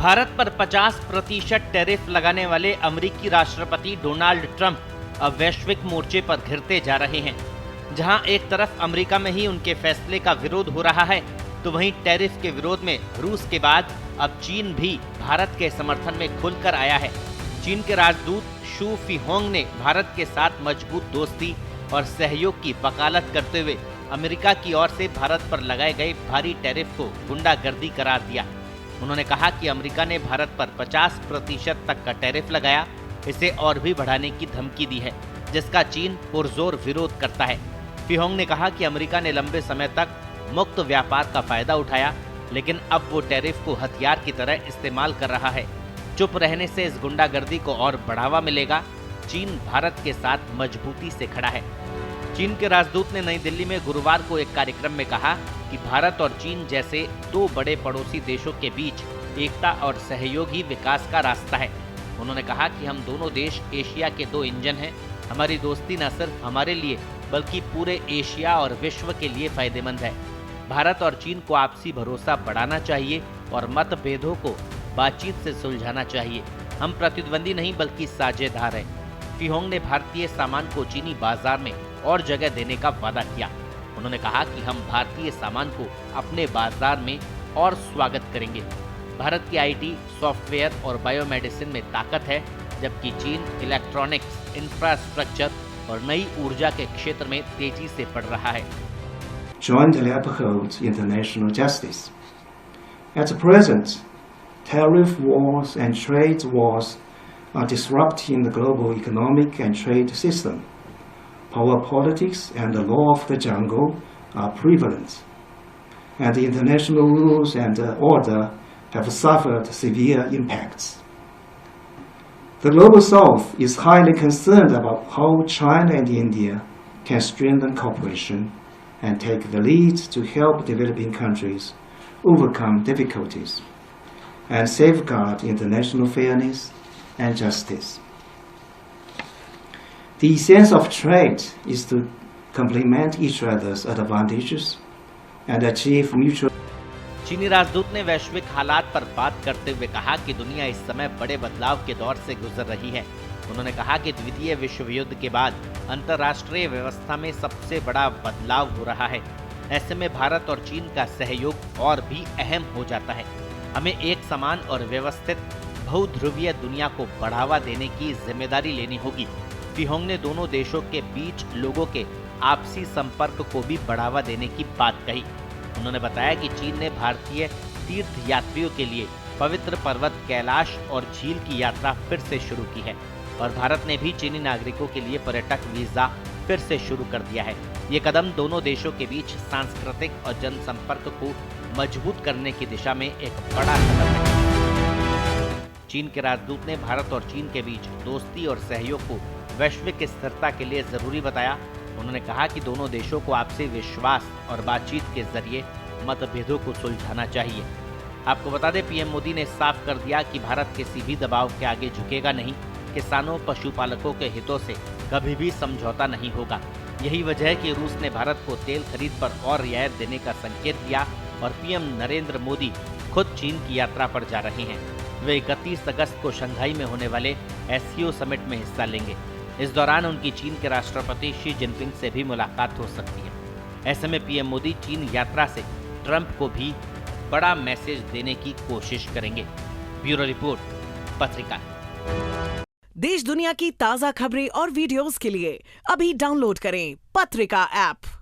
भारत पर 50% टैरिफ लगाने वाले अमेरिकी राष्ट्रपति डोनाल्ड ट्रंप अब वैश्विक मोर्चे पर घिरते जा रहे हैं। जहां एक तरफ अमेरिका में ही उनके फैसले का विरोध हो रहा है, तो वहीं टैरिफ के विरोध में रूस के बाद अब चीन भी भारत के समर्थन में खुलकर आया है। चीन के राजदूत शू फीहोंग ने भारत के साथ मजबूत दोस्ती और सहयोग की वकालत करते हुए अमेरिका की ओर से भारत पर लगाए गए भारी टैरिफ को गुंडागर्दी करार दिया। उन्होंने कहा कि अमेरिका ने भारत पर 50% तक का टैरिफ लगाया, इसे और भी बढ़ाने की धमकी दी है, जिसका चीन पुरजोर विरोध करता है। फीहोंग ने कहा कि अमेरिका ने लंबे समय तक मुक्त व्यापार का फायदा उठाया, लेकिन अब वो टैरिफ को हथियार की तरह इस्तेमाल कर रहा है। चुप रहने से इस गुंडागर्दी को और बढ़ावा मिलेगा। चीन भारत के साथ मजबूती से खड़ा है। चीन के राजदूत ने नई दिल्ली में गुरुवार को एक कार्यक्रम में कहा कि भारत और चीन जैसे दो बड़े पड़ोसी देशों के बीच एकता और सहयोग ही विकास का रास्ता है। उन्होंने कहा कि हम दोनों देश एशिया के दो इंजन हैं। हमारी दोस्ती न सिर्फ हमारे लिए बल्कि पूरे एशिया और विश्व के लिए फायदेमंद है। भारत और चीन को आपसी भरोसा बढ़ाना चाहिए और मतभेदों को बातचीत से सुलझाना चाहिए। हम प्रतिद्वंदी नहीं बल्कि साझेदार हैं। फीहोंग ने भारतीय सामान को चीनी बाजार में और जगह देने का वादा किया। उन्होंने कहा कि हम भारतीय सामान को अपने बाजार में और स्वागत करेंगे। भारत की आईटी, सॉफ्टवेयर और बायोमेडिसिन में ताकत है, जबकि चीन इलेक्ट्रॉनिक्स, इंफ्रास्ट्रक्चर और नई ऊर्जा के क्षेत्र में तेजी से बढ़ रहा है। Jointly uphold international justice. At present, tariff wars and trade wars are disrupting the global economic and trade system. Power politics and the law of the jungle are prevalent, and the international rules and order have suffered severe impacts. The Global South is highly concerned about how China and India can strengthen cooperation and take the lead to help developing countries overcome difficulties and safeguard international fairness and justice. The essence of trade is to complement each other's advantages and achieve mutual. चीनी राजदूत ने वैश्विक हालात पर बात करते हुए कहा कि दुनिया इस समय बड़े बदलाव के दौर से गुजर रही है। उन्होंने कहा कि द्वितीय विश्व युद्ध के बाद अंतर्राष्ट्रीय व्यवस्था में सबसे बड़ा बदलाव हो रहा है। ऐसे में भारत और चीन का सहयोग और भी अहम हो जाता है। हमें एक समान और व्यवस्थित बहुध्रुवीय दुनिया को बढ़ावा देने की जिम्मेदारी लेनी होगी। फीहोंग ने दोनों देशों के बीच लोगों के आपसी संपर्क को भी बढ़ावा देने की बात कही। उन्होंने बताया कि चीन ने भारतीय तीर्थ यात्रियों के लिए पवित्र पर्वत कैलाश और झील की यात्रा फिर से शुरू की है और भारत ने भी चीनी नागरिकों के लिए पर्यटक वीजा फिर से शुरू कर दिया है। ये कदम दोनों देशों के बीच सांस्कृतिक और जनसंपर्क को मजबूत करने की दिशा में एक बड़ा कदम है। चीन के राजदूत ने भारत और चीन के बीच दोस्ती और सहयोग को वैश्विक स्थिरता के लिए जरूरी बताया। उन्होंने कहा कि दोनों देशों को आपसी विश्वास और बातचीत के जरिए मतभेदों को सुलझाना चाहिए। आपको बता दें, पीएम मोदी ने साफ कर दिया कि भारत किसी भी दबाव के आगे झुकेगा नहीं। किसानों, पशुपालकों के हितों से कभी भी समझौता नहीं होगा। यही वजह है कि रूस ने भारत को तेल खरीद पर और रियायत देने का संकेत दिया और पीएम नरेंद्र मोदी खुद चीन की यात्रा पर जा रहे हैं। वे 31 अगस्त को शंघाई में होने वाले एससीओ समिट में हिस्सा लेंगे। इस दौरान उनकी चीन के राष्ट्रपति शी जिनपिंग से भी मुलाकात हो सकती है। ऐसे में पीएम मोदी चीन यात्रा से ट्रंप को भी बड़ा मैसेज देने की कोशिश करेंगे। ब्यूरो रिपोर्ट, पत्रिका। देश दुनिया की ताजा खबरें और वीडियोस के लिए अभी डाउनलोड करें पत्रिका ऐप।